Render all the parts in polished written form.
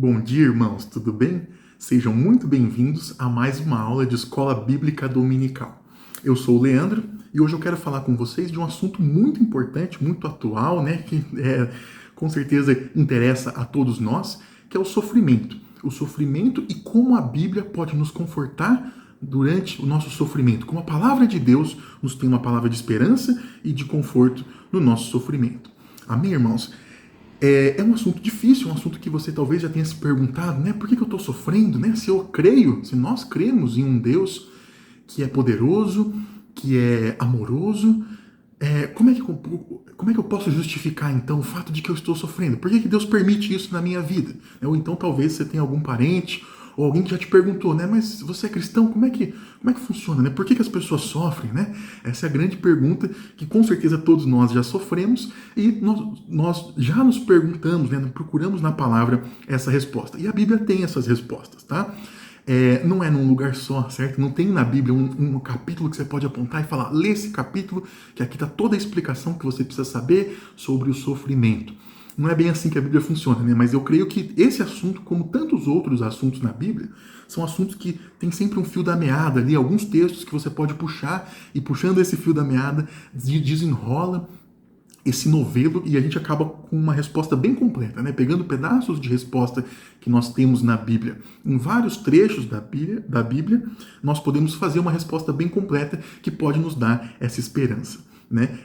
Bom dia, irmãos, tudo bem? Sejam muito bem-vindos a mais uma aula de Escola Bíblica Dominical. Eu sou o Leandro e hoje eu quero falar com vocês de um assunto muito importante, muito atual, né? Que com certeza interessa a todos nós, que é o sofrimento. O sofrimento e como a Bíblia pode nos confortar durante o nosso sofrimento. Como a palavra de Deus nos tem uma palavra de esperança e de conforto no nosso sofrimento. Amém, irmãos? É um assunto difícil, um assunto que você talvez já tenha se perguntado, né? Por que eu estou sofrendo, né? Se eu creio, se nós cremos em um Deus que é poderoso, que é amoroso, como é que eu posso justificar, então, o fato de que eu estou sofrendo? Por que Deus permite isso na minha vida? Ou então, talvez, você tenha algum parente ou alguém que já te perguntou, né? Mas você é cristão? Como é que funciona, né? Por que as pessoas sofrem, né? Essa é a grande pergunta que, com certeza, todos nós já sofremos e nós já nos perguntamos, né? Procuramos na palavra essa resposta. E a Bíblia tem essas respostas, tá? Não é num lugar só, certo? Não tem na Bíblia um capítulo que você pode apontar e falar, lê esse capítulo, que aqui está toda a explicação que você precisa saber sobre o sofrimento. Não é bem assim que a Bíblia funciona, né? Mas eu creio que esse assunto, como tantos outros assuntos na Bíblia, são assuntos que tem sempre um fio da meada ali, alguns textos que você pode puxar, e puxando esse fio da meada, desenrola esse novelo e a gente acaba com uma resposta bem completa, né? Pegando pedaços de resposta que nós temos na Bíblia, em vários trechos da Bíblia, nós podemos fazer uma resposta bem completa que pode nos dar essa esperança, né?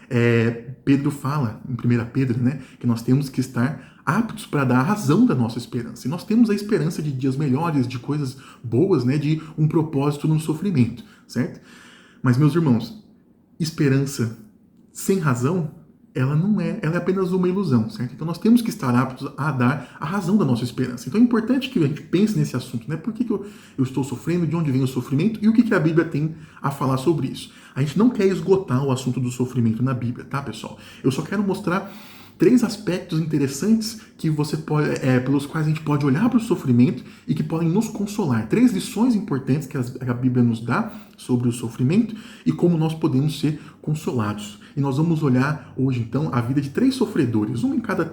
Pedro fala, em 1 Pedro, né, que nós temos que estar aptos para dar a razão da nossa esperança. E nós temos a esperança de dias melhores, de coisas boas, né, de um propósito no sofrimento, certo? Mas, meus irmãos, esperança sem razão ela é apenas uma ilusão, certo? Então nós temos que estar aptos a dar a razão da nossa esperança. Então é importante que a gente pense nesse assunto, né? Por que eu estou sofrendo, de onde vem o sofrimento e o que a Bíblia tem a falar sobre isso. A gente não quer esgotar o assunto do sofrimento na Bíblia, tá, pessoal? Eu só quero mostrar três aspectos interessantes que você pode, pelos quais a gente pode olhar para o sofrimento e que podem nos consolar. Três lições importantes que a Bíblia nos dá sobre o sofrimento e como nós podemos ser consolados. E nós vamos olhar hoje, então, a vida de três sofredores, um em cada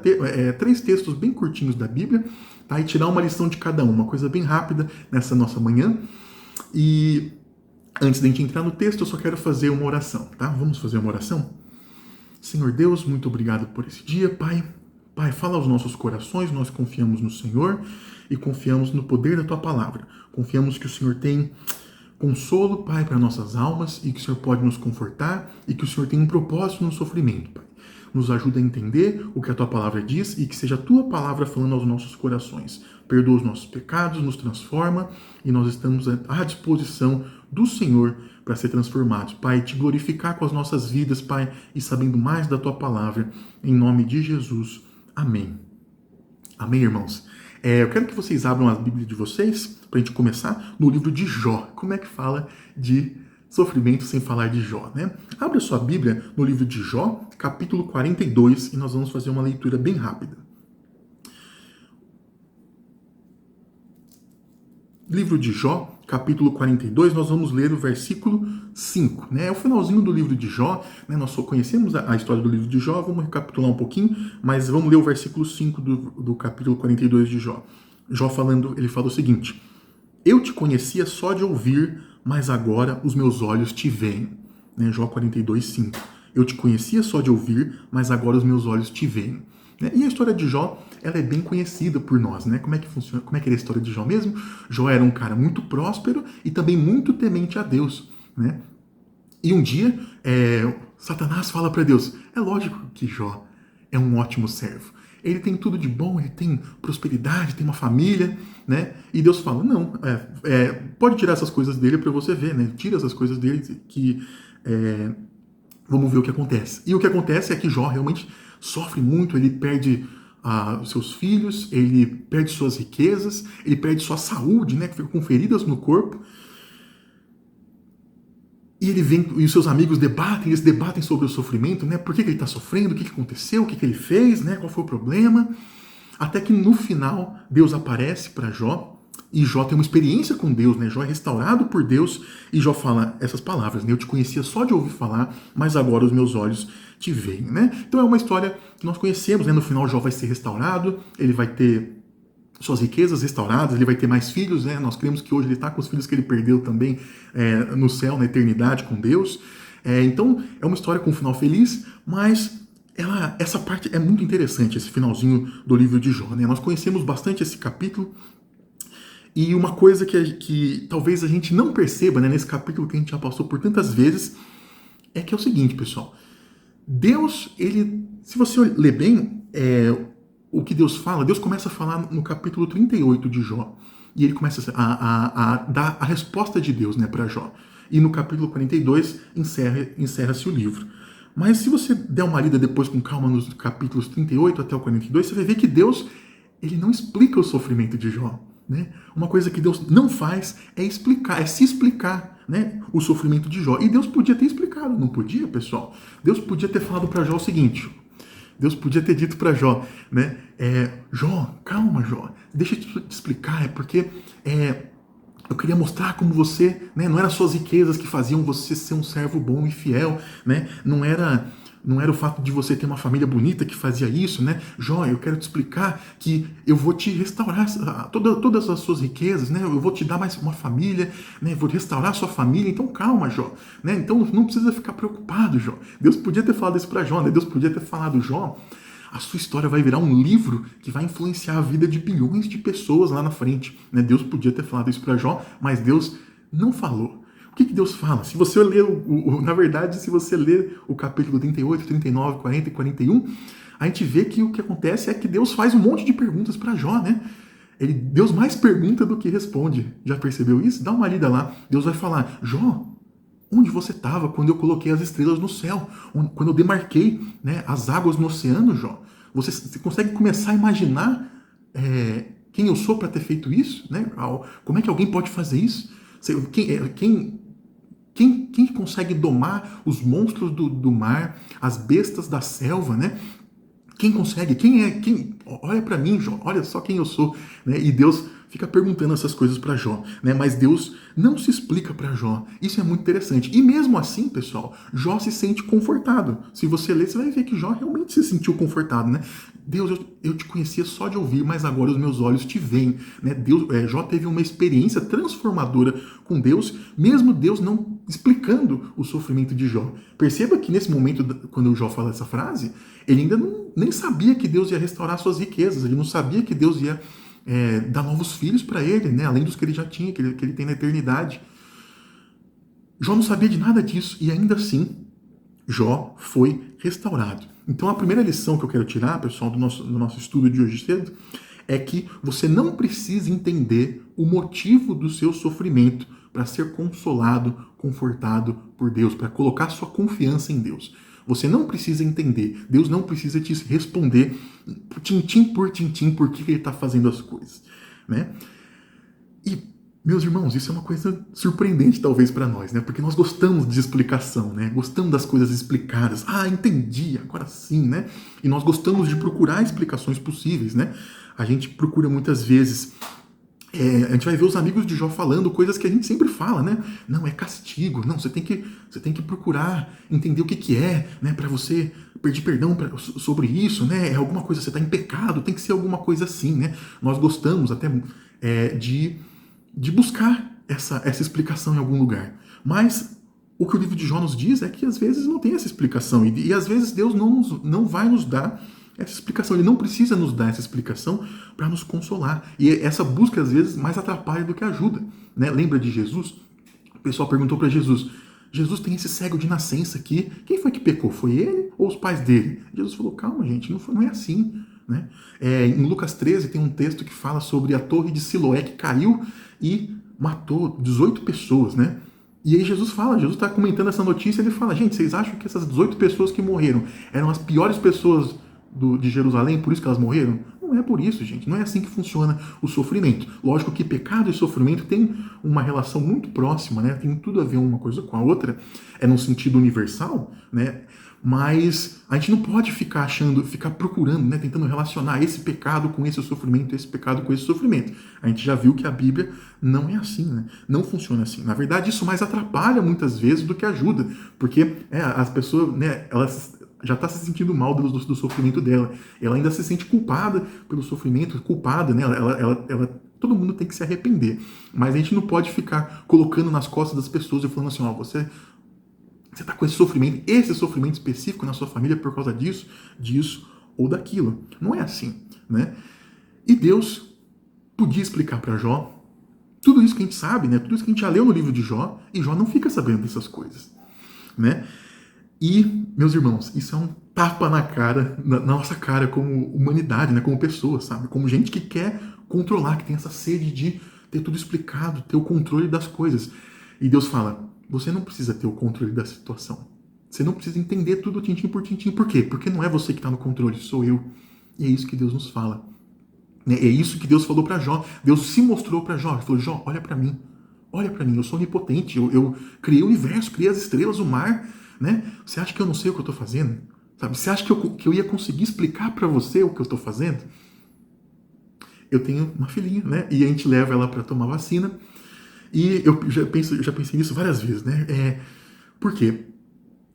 três textos bem curtinhos da Bíblia, tá? E tirar uma lição de cada uma coisa bem rápida nessa nossa manhã. E antes de a gente entrar no texto, eu só quero fazer uma oração, tá? Vamos fazer uma oração? Senhor Deus, muito obrigado por esse dia, Pai. Pai, fala aos nossos corações, nós confiamos no Senhor e confiamos no poder da Tua palavra. Confiamos que o Senhor tem consolo, Pai, para nossas almas e que o Senhor pode nos confortar e que o Senhor tem um propósito no sofrimento, Pai. Nos ajuda a entender o que a Tua palavra diz e que seja a Tua palavra falando aos nossos corações. Perdoa os nossos pecados, nos transforma e nós estamos à disposição do Senhor para ser transformados. Pai, te glorificar com as nossas vidas, Pai, e sabendo mais da Tua palavra. Em nome de Jesus. Amém. Amém, irmãos? Eu quero que vocês abram a Bíblia de vocês para a gente começar no livro de Jó. Como é que fala de sofrimento sem falar de Jó, né? Abra sua Bíblia no livro de Jó, capítulo 42, e nós vamos fazer uma leitura bem rápida. Livro de Jó, capítulo 42, nós vamos ler o versículo 5. Né? É o finalzinho do livro de Jó, né? Nós só conhecemos a história do livro de Jó, vamos recapitular um pouquinho, mas vamos ler o versículo 5 do capítulo 42 de Jó. Jó falando, ele fala o seguinte: Eu te conhecia só de ouvir, mas agora os meus olhos te veem. Né? Jó 42, 5. Eu te conhecia só de ouvir, mas agora os meus olhos te veem. E a história de Jó, ela é bem conhecida por nós, né? Como é que funciona? Como é que era a história de Jó mesmo? Jó era um cara muito próspero e também muito temente a Deus, né? E um dia, Satanás fala para Deus: é lógico que Jó é um ótimo servo. Ele tem tudo de bom, ele tem prosperidade, tem uma família, né? E Deus fala: não, pode tirar essas coisas dele para você ver, né? Tira essas coisas dele que vamos ver o que acontece. E o que acontece é que Jó realmente sofre muito, ele perde os seus filhos, ele perde suas riquezas, ele perde sua saúde, né, que fica com feridas no corpo. E ele vem, e os seus amigos eles debatem sobre o sofrimento, né? Por que ele está sofrendo, o que aconteceu, o que ele fez, né? Qual foi o problema? Até que no final, Deus aparece para Jó, e Jó tem uma experiência com Deus, né? Jó é restaurado por Deus, e Jó fala essas palavras, né? Eu te conhecia só de ouvir falar, mas agora os meus olhos te veem, né? Então é uma história que nós conhecemos, né? No final Jó vai ser restaurado, ele vai ter suas riquezas restauradas, ele vai ter mais filhos, né? Nós cremos que hoje ele está com os filhos que ele perdeu também no céu, na eternidade com Deus. Então, é uma história com um final feliz, mas essa parte é muito interessante, esse finalzinho do livro de Jó, né? Nós conhecemos bastante esse capítulo, e uma coisa que talvez a gente não perceba, né, nesse capítulo que a gente já passou por tantas vezes, é que é o seguinte, pessoal. Deus, se você ler bem o que Deus fala, Deus começa a falar no capítulo 38 de Jó. E ele começa a dar a resposta de Deus, né, para Jó. E no capítulo 42 encerra-se o livro. Mas se você der uma lida depois com calma nos capítulos 38 até o 42, você vai ver que Deus, ele não explica o sofrimento de Jó. Né? Uma coisa que Deus não faz é explicar, é se explicar, né, o sofrimento de Jó. E Deus podia ter explicado, não podia, pessoal? Deus podia ter falado para Jó o seguinte: Deus podia ter dito para Jó, né, Jó, calma, Jó, deixa eu te explicar, porque eu queria mostrar como você, né, não eram suas riquezas que faziam você ser um servo bom e fiel, né, não era o fato de você ter uma família bonita que fazia isso, né? Jó, eu quero te explicar que eu vou te restaurar todas as suas riquezas, né? Eu vou te dar mais uma família, né? Vou restaurar a sua família, então calma, Jó, né? Então não precisa ficar preocupado, Jó. Deus podia ter falado isso para Jó, né? Deus podia ter falado: Jó, a sua história vai virar um livro que vai influenciar a vida de bilhões de pessoas lá na frente, né? Deus podia ter falado isso para Jó, mas Deus não falou. O que Deus fala? Se você ler, na verdade, se você ler o capítulo 38, 39, 40 e 41, a gente vê que o que acontece é que Deus faz um monte de perguntas para Jó, né? Deus mais pergunta do que responde. Já percebeu isso? Dá uma lida lá. Deus vai falar: Jó, onde você estava quando eu coloquei as estrelas no céu? Quando eu demarquei, né, as águas no oceano, Jó? Você consegue começar a imaginar quem eu sou para ter feito isso? Né? Como é que alguém pode fazer isso? Quem consegue domar os monstros do mar, as bestas da selva, né? Quem consegue? Olha para mim, Jó, olha só quem eu sou, né? E Deus fica perguntando essas coisas para Jó, né? Mas Deus não se explica para Jó. Isso é muito interessante. E mesmo assim, pessoal, Jó se sente confortado. Se você ler, você vai ver que Jó realmente se sentiu confortado, né? Deus, eu te conhecia só de ouvir, mas agora os meus olhos te veem, né? Jó teve uma experiência transformadora com Deus, mesmo Deus não explicando o sofrimento de Jó. Perceba que nesse momento, quando o Jó fala essa frase, ele ainda nem sabia que Deus ia restaurar suas riquezas, ele não sabia que Deus ia dar novos filhos para ele, né? Além dos que ele já tinha, que ele tem na eternidade. Jó não sabia de nada disso e ainda assim Jó foi restaurado. Então a primeira lição que eu quero tirar, pessoal, do nosso estudo de hoje cedo, é que você não precisa entender o motivo do seu sofrimento para ser consolado, confortado por Deus, para colocar sua confiança em Deus. Você não precisa entender. Deus não precisa te responder tintim por tintim por que ele está fazendo as coisas, né? E, meus irmãos, isso é uma coisa surpreendente talvez para nós, né? Porque nós gostamos de explicação, né? Gostamos das coisas explicadas. Ah, entendi, agora sim, né? E nós gostamos de procurar explicações possíveis, né? A gente procura muitas vezes... a gente vai ver os amigos de Jó falando coisas que a gente sempre fala, né? Não, é castigo. Não, você tem que procurar entender o que é, né? Para você pedir perdão sobre isso, né? É alguma coisa, você está em pecado, tem que ser alguma coisa assim, né? Nós gostamos até de buscar essa explicação em algum lugar. Mas o que o livro de Jó nos diz é que às vezes não tem essa explicação. E às vezes Deus não vai nos dar essa explicação. Ele não precisa nos dar essa explicação para nos consolar. E essa busca, às vezes, mais atrapalha do que ajuda. Né? Lembra de Jesus? O pessoal perguntou para Jesus: Jesus, tem esse cego de nascença aqui. Quem foi que pecou? Foi ele ou os pais dele? Jesus falou: calma, gente, não é assim. Né? Em Lucas 13 tem um texto que fala sobre a torre de Siloé que caiu e matou 18 pessoas, né? E aí Jesus está comentando essa notícia, ele fala: gente, vocês acham que essas 18 pessoas que morreram eram as piores pessoas de Jerusalém, por isso que elas morreram? Não é por isso, gente. Não é assim que funciona o sofrimento. Lógico que pecado e sofrimento têm uma relação muito próxima, né? Tem tudo a ver uma coisa com a outra, num sentido universal, né? Mas a gente não pode ficar procurando, né? Tentando relacionar esse pecado com esse sofrimento, esse pecado com esse sofrimento. A gente já viu que a Bíblia não é assim, né? Não funciona assim. Na verdade, isso mais atrapalha muitas vezes do que ajuda, porque as pessoas, né? já está se sentindo mal do sofrimento dela. Ela ainda se sente culpada pelo sofrimento, culpada, né? Todo mundo tem que se arrepender. Mas a gente não pode ficar colocando nas costas das pessoas e falando assim, ó, você está com esse sofrimento específico na sua família por causa disso, disso ou daquilo. Não é assim, né? E Deus podia explicar para Jó tudo isso que a gente sabe, né? Tudo isso que a gente já leu no livro de Jó, e Jó não fica sabendo dessas coisas, né? E, meus irmãos, isso é um tapa na cara, na nossa cara como humanidade, né? Como pessoas, sabe? Como gente que quer controlar, que tem essa sede de ter tudo explicado, ter o controle das coisas. E Deus fala, você não precisa ter o controle da situação. Você não precisa entender tudo tintim por tintim. Por quê? Porque não é você que está no controle, sou eu. E é isso que Deus nos fala. É isso que Deus falou para Jó. Deus se mostrou para Jó. Ele falou, Jó, olha para mim. Olha para mim, eu sou onipotente. Eu criei o universo, criei as estrelas, o mar. Né? Você acha que eu não sei o que eu estou fazendo? Sabe? Você acha que eu ia conseguir explicar para você o que eu estou fazendo? Eu tenho uma filhinha, né? E a gente leva ela para tomar vacina. E eu já pensei nisso várias vezes, né? Por quê?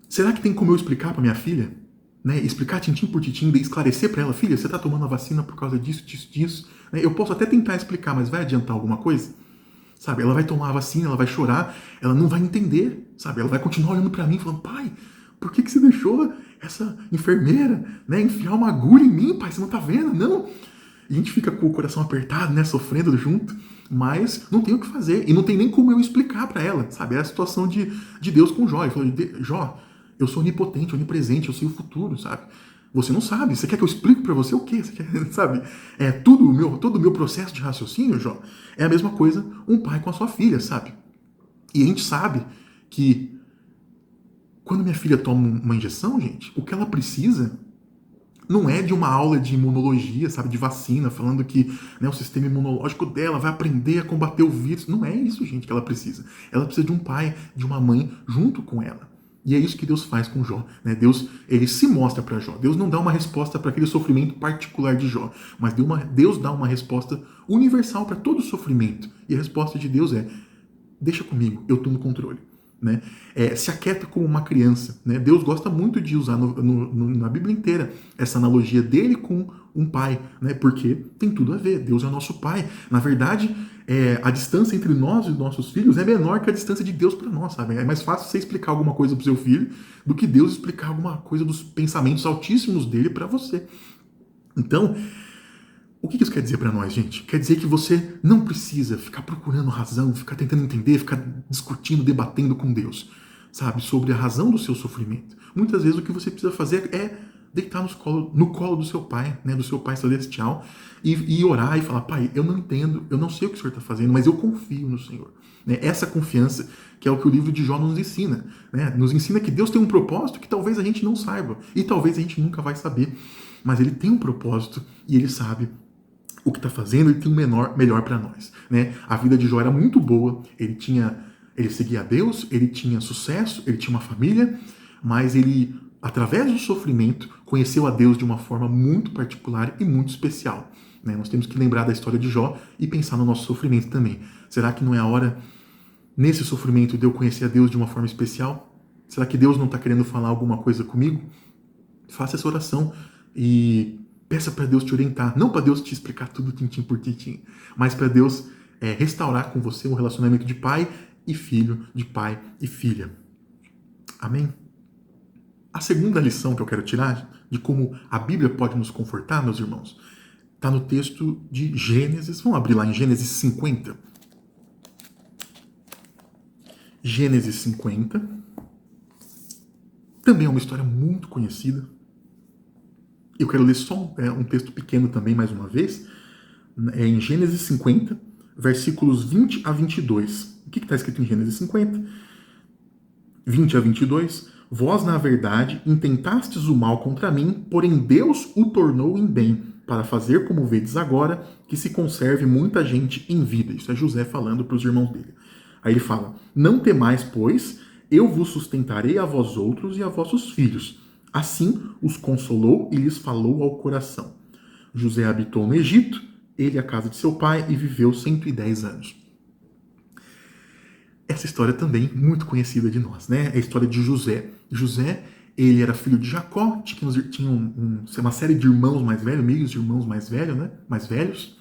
Será que tem como eu explicar para minha filha? Né? Explicar tintim por tintim, esclarecer para ela, filha, você está tomando a vacina por causa disso, disso, disso. Né? Eu posso até tentar explicar, mas vai adiantar alguma coisa? Sabe? Ela vai tomar a vacina, ela vai chorar, ela não vai entender, sabe? Ela vai continuar olhando para mim, falando, pai, por que você deixou essa enfermeira, né, enfiar uma agulha em mim, pai? Você não tá vendo? Não. E a gente fica com o coração apertado, né, sofrendo junto, mas não tem o que fazer. E não tem nem como eu explicar para ela, sabe? É a situação de Deus com Jó. Ele falou, Jó, eu sou onipotente, onipresente, eu sei o futuro, sabe? Você não sabe. Você quer que eu explique para você o quê? Você quer, sabe? Todo o meu processo de raciocínio, Jó, é a mesma coisa um pai com a sua filha, sabe? E a gente sabe que quando minha filha toma uma injeção, gente, o que ela precisa não é de uma aula de imunologia, sabe, de vacina, falando que, né, o sistema imunológico dela vai aprender a combater o vírus. Não é isso, gente, que ela precisa. Ela precisa de um pai, de uma mãe junto com ela. E é isso que Deus faz com Jó. Né? Deus, ele se mostra para Jó. Deus não dá uma resposta para aquele sofrimento particular de Jó, mas Deus dá uma resposta universal para todo sofrimento. E a resposta de Deus é, deixa comigo, eu estou no controle. Né? Se aquieta como uma criança. Né? Deus gosta muito de usar na Bíblia inteira essa analogia dele com um pai, né? Porque tem tudo a ver. Deus é o nosso pai. Na verdade, a distância entre nós e nossos filhos é menor que a distância de Deus para nós. Sabe? É mais fácil você explicar alguma coisa para o seu filho do que Deus explicar alguma coisa dos pensamentos altíssimos dele para você. Então, o que isso quer dizer para nós, gente? Quer dizer que você não precisa ficar procurando razão, ficar tentando entender, ficar discutindo, debatendo com Deus, sabe, sobre a razão do seu sofrimento. Muitas vezes o que você precisa fazer é deitar no colo do seu pai, né, do seu pai celestial, e orar e falar, pai, eu não entendo, eu não sei o que o Senhor está fazendo, mas eu confio no Senhor. Né? Essa confiança que é o que o livro de Jó nos ensina. Né? Nos ensina que Deus tem um propósito que talvez a gente não saiba, e talvez a gente nunca vai saber, mas Ele tem um propósito e Ele sabe o que está fazendo, ele tem um melhor para nós. Né? A vida de Jó era muito boa, ele seguia a Deus, ele tinha sucesso, ele tinha uma família, mas ele, através do sofrimento, conheceu a Deus de uma forma muito particular e muito especial. Né? Nós temos que lembrar da história de Jó e pensar no nosso sofrimento também. Será que não é a hora, nesse sofrimento, de eu conhecer a Deus de uma forma especial? Será que Deus não está querendo falar alguma coisa comigo? Faça essa oração e peça para Deus te orientar, não para Deus te explicar tudo tintim por tintim, mas para Deus restaurar com você um relacionamento de pai e filho, de pai e filha. Amém? A segunda lição que eu quero tirar de como a Bíblia pode nos confortar, meus irmãos, está no texto de Gênesis. Vamos abrir lá em Gênesis 50. Gênesis 50. Também é uma história muito conhecida. Eu quero ler só um texto pequeno também, mais uma vez. Em Gênesis 50, versículos 20 a 22. O que está escrito em Gênesis 50? 20 a 22. Vós, na verdade, intentastes o mal contra mim, porém Deus o tornou em bem, para fazer como vedes agora, que se conserve muita gente em vida. Isso é José falando para os irmãos dele. Aí ele fala, não temais, pois, eu vos sustentarei a vós outros e a vossos filhos. Assim os consolou e lhes falou ao coração. José habitou no Egito, ele a casa de seu pai, e viveu 110 anos. Essa história também muito conhecida de nós, né? É a história de José. José, Ele era filho de Jacó, tinha uma série de irmãos mais velhos, meios de irmãos mais velhos, né? Mais velhos.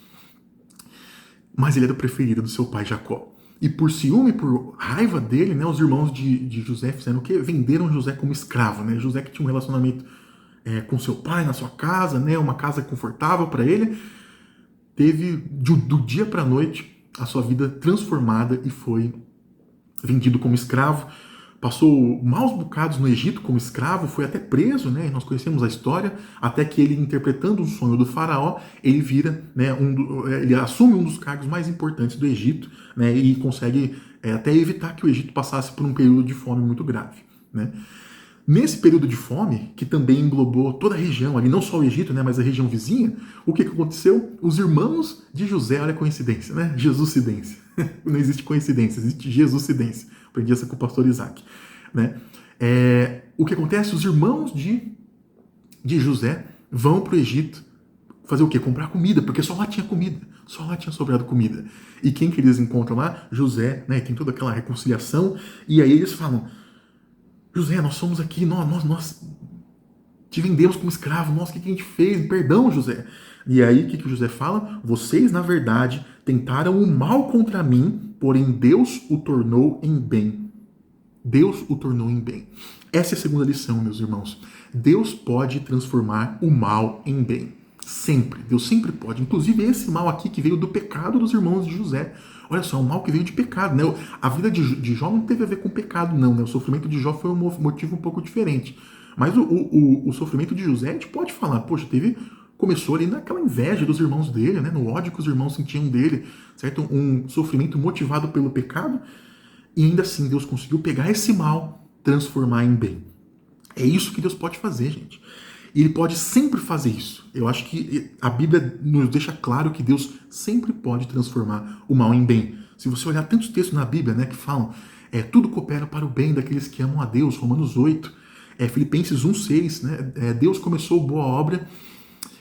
Mas ele era o preferido do seu pai Jacó. E por ciúme, por raiva dele, né, os irmãos de José fizeram o quê? Venderam José como escravo, né? José que tinha um relacionamento com seu pai na sua casa, né? Uma casa confortável para ele, teve do dia para a noite a sua vida transformada e foi vendido como escravo. Passou maus bocados no Egito como escravo, foi até preso, né? Nós conhecemos a história, até que ele, interpretando o sonho do faraó, ele vira, né, ele assume um dos cargos mais importantes do Egito, né? E consegue até evitar que o Egito passasse por um período de fome muito grave, né? Nesse período de fome, que também englobou toda a região, ali não só o Egito, né, mas a região vizinha, o que aconteceu? Os irmãos de José, olha a coincidência, né? Jesuscidência. Não existe coincidência, existe Jesuscidência. Aprendi essa com o pastor Isaac. Né? O que acontece? Os irmãos de José vão para o Egito fazer o quê? Comprar comida, porque só lá tinha comida. Só lá tinha sobrado comida. E quem que eles encontram lá? José, né? Tem toda aquela reconciliação. E aí eles falam, José, nós somos aqui, nós te vendemos como escravo, nossa, o que a gente fez? Perdão, José. E aí o que o José fala? Vocês, na verdade, tentaram o mal contra mim, porém Deus o tornou em bem. Deus o tornou em bem. Essa é a segunda lição, meus irmãos. Deus pode transformar o mal em bem. Sempre. Deus sempre pode. Inclusive esse mal aqui que veio do pecado dos irmãos de José. Olha só, um mal que veio de pecado, né? A vida de Jó não teve a ver com pecado, não, né? O sofrimento de Jó foi um motivo um pouco diferente. Mas o sofrimento de José, a gente pode falar, poxa, começou ali naquela inveja dos irmãos dele, né? No ódio que os irmãos sentiam dele, certo? Um sofrimento motivado pelo pecado. E ainda assim Deus conseguiu pegar esse mal, transformar em bem. É isso que Deus pode fazer, gente. E Ele pode sempre fazer isso. Eu acho que a Bíblia nos deixa claro que Deus sempre pode transformar o mal em bem. Se você olhar tantos textos na Bíblia, né, que falam tudo coopera para o bem daqueles que amam a Deus, Romanos 8, Filipenses 1,6, né, Deus começou boa obra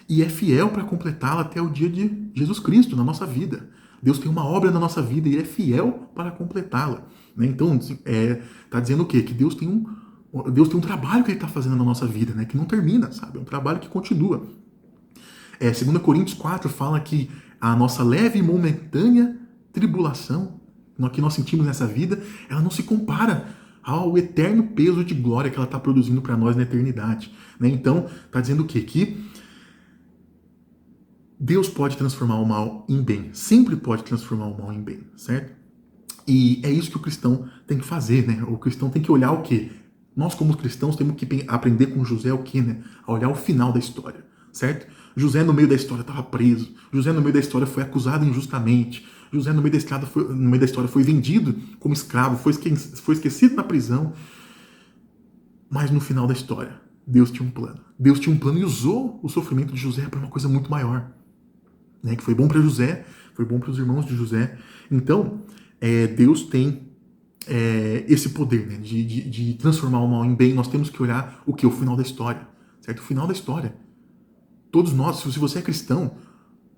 e é fiel para completá-la até o dia de Jesus Cristo na nossa vida. Deus tem uma obra na nossa vida e Ele é fiel para completá-la. Né? Então, está dizendo o quê? Que Deus tem um trabalho que Ele está fazendo na nossa vida, né? Que não termina, sabe? É um trabalho que continua. 2 Coríntios 4 fala que a nossa leve e momentânea tribulação que nós sentimos nessa vida, ela não se compara ao eterno peso de glória que ela está produzindo para nós na eternidade. Né? Então, está dizendo o quê? Que Deus pode transformar o mal em bem. Sempre pode transformar o mal em bem, certo? E é isso que o cristão tem que fazer, né? O cristão tem que olhar o quê? Nós, como cristãos, temos que aprender com José o quê, né? A olhar o final da história, certo? José, no meio da história, estava preso. José, no meio da história, foi acusado injustamente. José, no meio da história, foi vendido como escravo, foi esquecido na prisão. Mas no final da história, Deus tinha um plano. Deus tinha um plano e usou o sofrimento de José para uma coisa muito maior. Né, que foi bom para José, foi bom para os irmãos de José. Então, Deus tem esse poder, né, de transformar o mal em bem. Nós temos que olhar o que? O final da história, certo? O final da história. Todos nós, se você é cristão,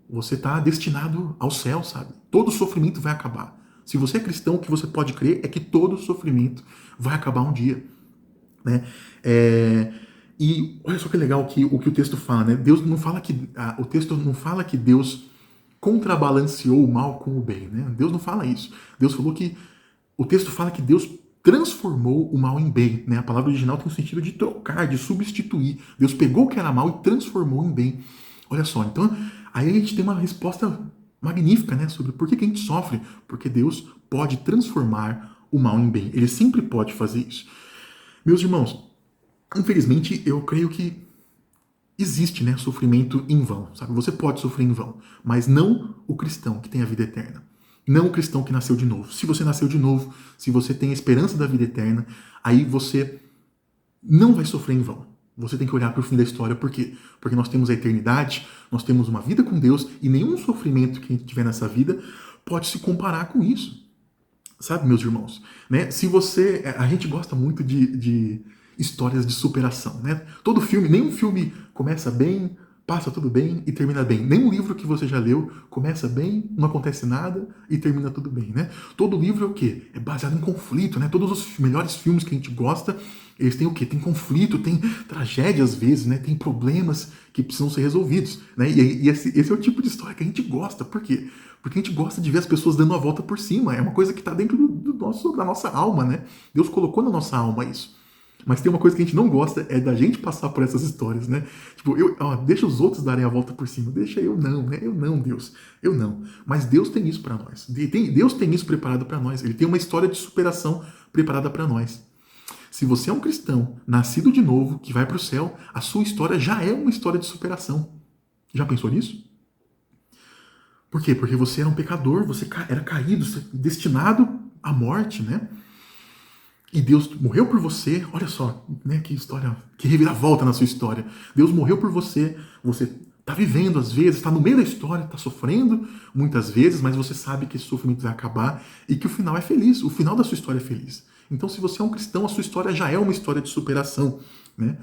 você está destinado ao céu, sabe? Todo sofrimento vai acabar. Se você é cristão, o que você pode crer é que todo sofrimento vai acabar um dia. Né? E olha só que legal o que o texto fala, né? Deus não fala que o texto não fala que Deus contrabalanceou o mal com o bem, né? Deus não fala isso. Deus falou que o texto fala que Deus transformou o mal em bem, né? A palavra original tem o sentido de trocar, de substituir. Deus pegou o que era mal e transformou em bem. Olha só, então aí a gente tem uma resposta magnífica, né, sobre por que a gente sofre, porque Deus pode transformar o mal em bem. Ele sempre pode fazer isso. Meus irmãos, infelizmente, eu creio que existe, né, sofrimento em vão, sabe? Você pode sofrer em vão, mas não o cristão que tem a vida eterna. Não o cristão que nasceu de novo. Se você nasceu de novo, se você tem a esperança da vida eterna, aí você não vai sofrer em vão. Você tem que olhar para o fim da história. Por quê? Porque nós temos a eternidade, nós temos uma vida com Deus e nenhum sofrimento que a gente tiver nessa vida pode se comparar com isso. Sabe, meus irmãos? Né? Se você... A gente gosta muito de histórias de superação, né? Todo filme, nenhum filme começa bem, passa tudo bem e termina bem. Nenhum livro que você já leu começa bem, não acontece nada e termina tudo bem, né? Todo livro é o quê? É baseado em conflito, né? Todos os melhores filmes que a gente gosta, eles têm o quê? Tem conflito, tem tragédia às vezes, né? Tem problemas que precisam ser resolvidos, né? E esse é o tipo de história que a gente gosta. Por quê? Porque a gente gosta de ver as pessoas dando a volta por cima. É uma coisa que está dentro da nossa alma, né? Deus colocou na nossa alma isso. Mas tem uma coisa que a gente não gosta, é da gente passar por essas histórias, né? Tipo, deixa os outros darem a volta por cima, deixa eu não, né? Eu não, Deus, eu não. Mas Deus tem isso para nós. Deus tem isso preparado para nós. Ele tem uma história de superação preparada para nós. Se você é um cristão, nascido de novo, que vai para o céu, a sua história já é uma história de superação. Já pensou nisso? Por quê? Porque você era um pecador, você era caído, destinado à morte, né? E Deus morreu por você, olha só, né, que história, que reviravolta na sua história. Deus morreu por você, você está vivendo às vezes, está no meio da história, está sofrendo muitas vezes, mas você sabe que esse sofrimento vai acabar e que o final é feliz, o final da sua história é feliz. Então, se você é um cristão, a sua história já é uma história de superação, né?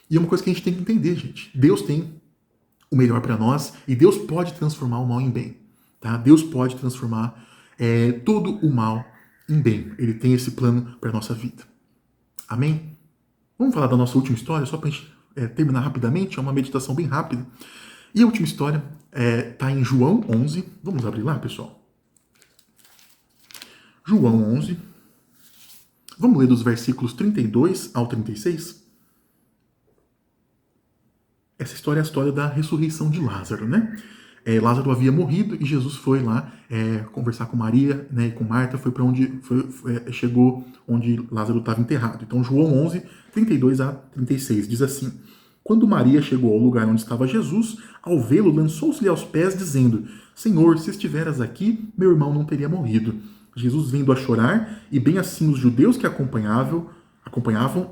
E é uma coisa que a gente tem que entender, gente. Deus tem o melhor para nós e Deus pode transformar o mal em bem, tá? Deus pode transformar todo o mal em bem. Ele tem esse plano para a nossa vida. Amém? Vamos falar da nossa última história, só para a gente terminar rapidamente, é uma meditação bem rápida. E a última história está em João 11. Vamos abrir lá, pessoal? João 11. Vamos ler dos versículos 32 ao 36? Essa história é a história da ressurreição de Lázaro, né? Lázaro havia morrido e Jesus foi lá conversar com Maria, né, e com Marta, foi para onde chegou onde Lázaro estava enterrado. Então, João 11, 32 a 36 diz assim: Quando Maria chegou ao lugar onde estava Jesus, ao vê-lo, lançou-se-lhe aos pés, dizendo: Senhor, se estiveras aqui, meu irmão não teria morrido. Jesus, vendo a chorar, e bem assim os judeus que acompanhavam,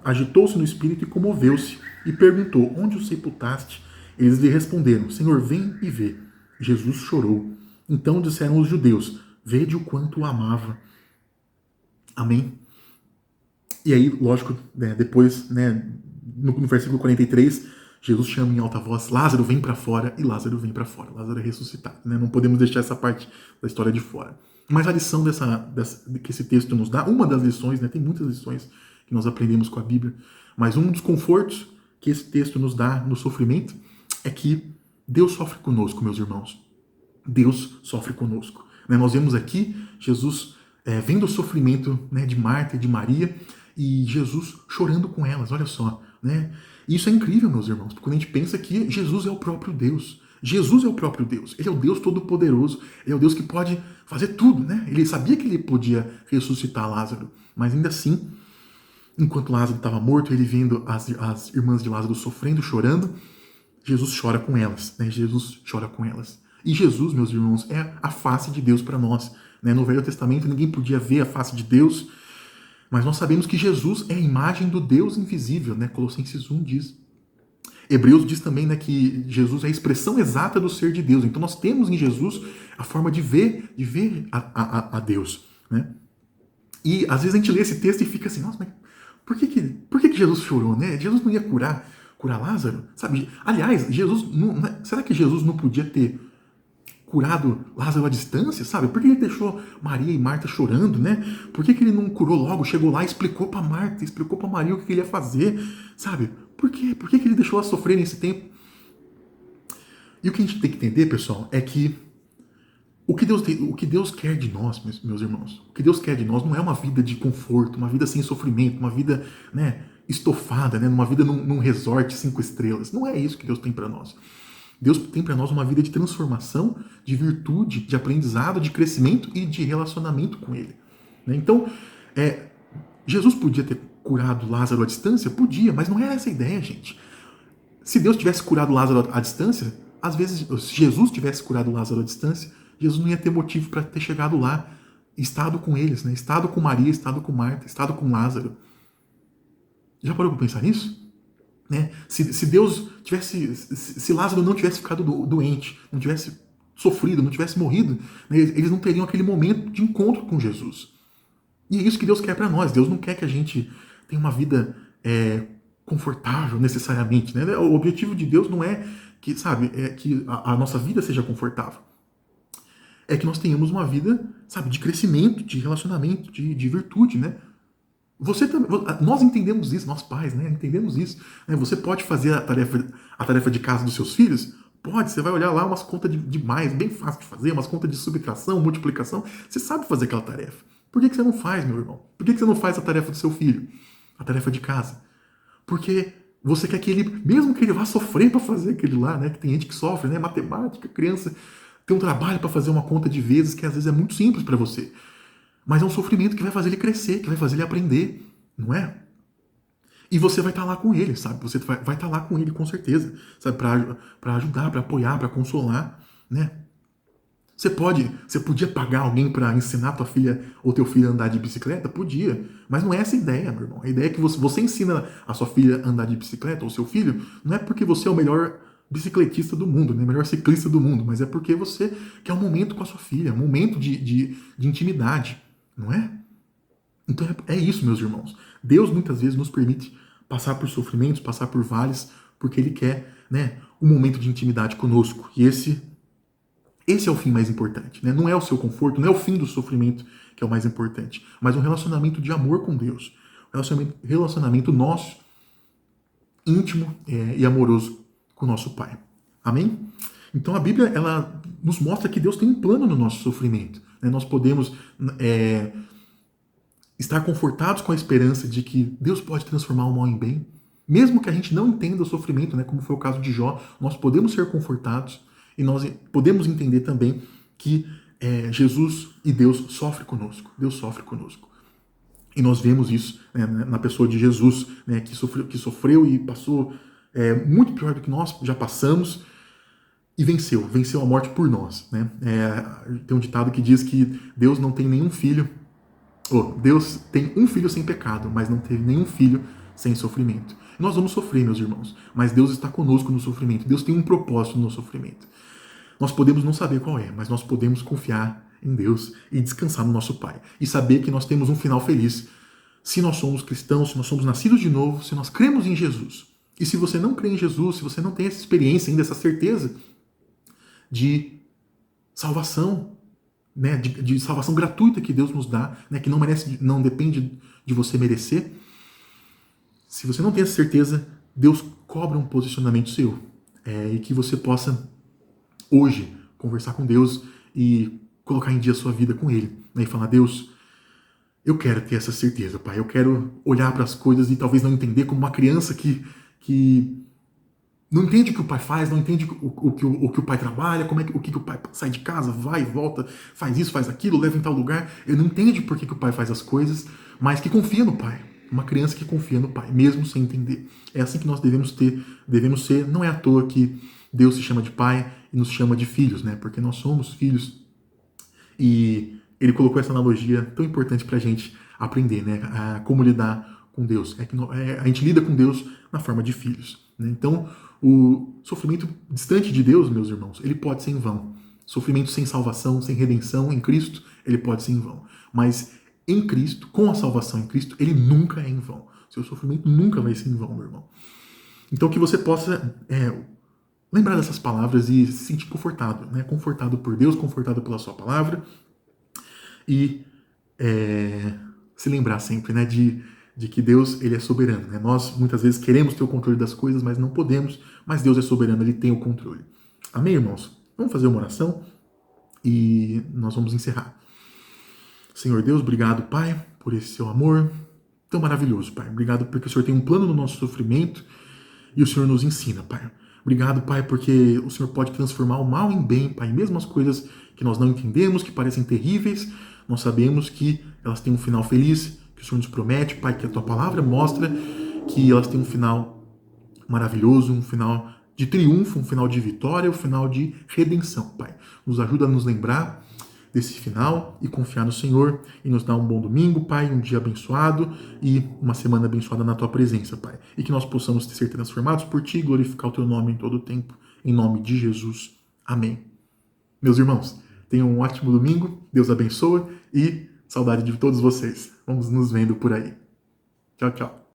agitou-se no espírito e comoveu-se, e perguntou: Onde o sepultaste? Eles lhe responderam: Senhor, vem e vê. Jesus chorou. Então disseram os judeus: Vede o quanto o amava. Amém? E aí, lógico, né, depois, né, no versículo 43, Jesus chama em alta voz: Lázaro, vem para fora. E Lázaro vem para fora. Lázaro é ressuscitado. Né? Não podemos deixar essa parte da história de fora. Mas a lição que esse texto nos dá, uma das lições, né, tem muitas lições que nós aprendemos com a Bíblia, mas um dos confortos que esse texto nos dá no sofrimento é que Deus sofre conosco, meus irmãos. Deus sofre conosco. Né? Nós vemos aqui Jesus vendo o sofrimento, né, de Marta e de Maria e Jesus chorando com elas, olha só. Né? E isso é incrível, meus irmãos, porque quando a gente pensa que Jesus é o próprio Deus. Jesus é o próprio Deus. Ele é o Deus Todo-Poderoso. Ele é o Deus que pode fazer tudo. Né? Ele sabia que ele podia ressuscitar Lázaro, mas ainda assim, enquanto Lázaro estava morto, ele vendo as irmãs de Lázaro sofrendo, chorando, Jesus chora com elas, né? Jesus chora com elas. E Jesus, meus irmãos, é a face de Deus para nós. Né? No Velho Testamento ninguém podia ver a face de Deus, mas nós sabemos que Jesus é a imagem do Deus invisível, né? Colossenses 1 diz. Hebreus diz também, né, que Jesus é a expressão exata do ser de Deus. Então nós temos em Jesus a forma de ver a Deus. Né? E às vezes a gente lê esse texto e fica assim: nossa, mas por que Jesus chorou? Né? Jesus não ia curar Lázaro? Sabe? Aliás, será que Jesus não podia ter curado Lázaro à distância? Sabe? Por que ele deixou Maria e Marta chorando? Né? Por que ele não curou logo? Chegou lá e explicou para Marta, explicou para Maria o que ele ia fazer? Sabe? Por quê? Por que ele deixou elas sofrerem esse tempo? E o que a gente tem que entender, pessoal, é que o que Deus quer de nós, meus irmãos, o que Deus quer de nós não é uma vida de conforto, uma vida sem sofrimento, uma vida, né, estofada, né, uma vida num resort 5 estrelas. Não é isso que Deus tem para nós. Deus tem para nós uma vida de transformação, de virtude, de aprendizado, de crescimento e de relacionamento com Ele. Né? Então, Jesus podia ter curado Lázaro à distância? Podia, mas não era essa a ideia, gente. Se Deus tivesse curado Lázaro à distância, às vezes, se Jesus tivesse curado Lázaro à distância, Jesus não ia ter motivo para ter chegado lá, estado com eles, né? Estado com Maria, estado com Marta, estado com Lázaro. Já parou para pensar nisso? Né? Se Deus tivesse, se Lázaro não tivesse ficado doente, não tivesse sofrido, não tivesse morrido, né, eles não teriam aquele momento de encontro com Jesus. E é isso que Deus quer para nós. Deus não quer que a gente tenha uma vida confortável necessariamente, né? O objetivo de Deus não é que, sabe, é que a nossa vida seja confortável. É que nós tenhamos uma vida, sabe, de crescimento, de relacionamento, de virtude, né? Você também, nós entendemos isso, nós pais, né? Entendemos isso. Né? Você pode fazer a tarefa de casa dos seus filhos? Pode, você vai olhar lá umas contas de mais, bem fácil de fazer, umas contas de subtração, multiplicação. Você sabe fazer aquela tarefa. Por que você não faz, meu irmão? Por que você não faz a tarefa do seu filho? A tarefa de casa? Porque você quer que ele, mesmo que ele vá sofrer para fazer aquele lá, né? Que tem gente que sofre, né? Matemática, criança tem um trabalho para fazer uma conta de vezes que às vezes é muito simples para você. Mas é um sofrimento que vai fazer ele crescer, que vai fazer ele aprender, não é? E você vai estar lá com ele, sabe? Você vai estar lá com ele com certeza, sabe? Para ajudar, para apoiar, para consolar, né? Você podia pagar alguém para ensinar tua filha ou teu filho a andar de bicicleta? Podia. Mas não é essa a ideia, meu irmão. A ideia é que você ensina a sua filha a andar de bicicleta ou seu filho, não é porque você é o melhor bicicletista do mundo, né? O melhor ciclista do mundo, mas é porque você quer um momento com a sua filha, um momento de intimidade, não é? Então é isso, meus irmãos. Deus muitas vezes nos permite passar por sofrimentos, passar por vales, porque Ele quer, né, um momento de intimidade conosco. E esse é o fim mais importante, né? Não é o seu conforto, não é o fim do sofrimento que é o mais importante, mas um relacionamento de amor com Deus. Um relacionamento nosso, íntimo e amoroso com o nosso Pai. Amém? Então a Bíblia, ela nos mostra que Deus tem um plano no nosso sofrimento. Né? Nós podemos estar confortados com a esperança de que Deus pode transformar o mal em bem. Mesmo que a gente não entenda o sofrimento, né, como foi o caso de Jó, nós podemos ser confortados e nós podemos entender também que Jesus e Deus sofrem conosco. Deus sofre conosco. E nós vemos isso, né, na pessoa de Jesus, né, que sofreu e passou muito pior do que nós já passamos e venceu a morte por nós. Né? Tem um ditado que diz que Deus não tem nenhum filho. Deus tem um filho sem pecado, mas não teve nenhum filho sem sofrimento. Nós vamos sofrer, meus irmãos, mas Deus está conosco no sofrimento. Deus tem um propósito no sofrimento. Nós podemos não saber qual é, mas nós podemos confiar em Deus e descansar no nosso Pai. E saber que nós temos um final feliz se nós somos cristãos, se nós somos nascidos de novo, se nós cremos em Jesus. E se você não crê em Jesus, se você não tem essa experiência ainda, essa certeza de salvação, né, de salvação gratuita que Deus nos dá, né, que não depende de você merecer. Se você não tem essa certeza, Deus cobra um posicionamento seu. E que você possa, hoje, conversar com Deus e colocar em dia a sua vida com Ele. Né, e falar, Deus, eu quero ter essa certeza, Pai. Eu quero olhar para as coisas e talvez não entender como uma criança que não entende o que o pai faz, não entende o que o pai trabalha, o que o pai sai de casa, vai, volta, faz isso, faz aquilo, leva em tal lugar. Ele não entende por que o pai faz as coisas, mas que confia no pai. Uma criança que confia no pai, mesmo sem entender. É assim que nós devemos ser. Não é à toa que Deus se chama de pai e nos chama de filhos, né? Porque nós somos filhos. E ele colocou essa analogia tão importante pra gente aprender, né? Como lidar com Deus. A gente lida com Deus na forma de filhos. Né? Então, o sofrimento distante de Deus, meus irmãos, ele pode ser em vão. Sofrimento sem salvação, sem redenção em Cristo, ele pode ser em vão. Mas em Cristo, com a salvação em Cristo, ele nunca é em vão. Seu sofrimento nunca vai ser em vão, meu irmão. Então, que você possa lembrar dessas palavras e se sentir confortado, né? Confortado por Deus, confortado pela sua palavra. E se lembrar sempre, né, de que Deus, ele é soberano. Né? Nós, muitas vezes, queremos ter o controle das coisas, mas não podemos. Mas Deus é soberano, ele tem o controle. Amém, irmãos? Vamos fazer uma oração e nós vamos encerrar. Senhor Deus, obrigado, Pai, por esse seu amor tão maravilhoso, Pai. Obrigado porque o Senhor tem um plano no nosso sofrimento e o Senhor nos ensina, Pai. Obrigado, Pai, porque o Senhor pode transformar o mal em bem, Pai. Mesmo as coisas que nós não entendemos, que parecem terríveis, nós sabemos que elas têm um final feliz, que o Senhor nos promete, Pai, que a Tua palavra mostra que elas têm um final maravilhoso, um final de triunfo, um final de vitória, um final de redenção, Pai. Nos ajuda a nos lembrar desse final e confiar no Senhor e nos dar um bom domingo, Pai, um dia abençoado e uma semana abençoada na Tua presença, Pai. E que nós possamos ser transformados por Ti e glorificar o Teu nome em todo o tempo. Em nome de Jesus. Amém. Meus irmãos, tenham um ótimo domingo, Deus abençoe e saudade de todos vocês. Vamos nos vendo por aí. Tchau, tchau.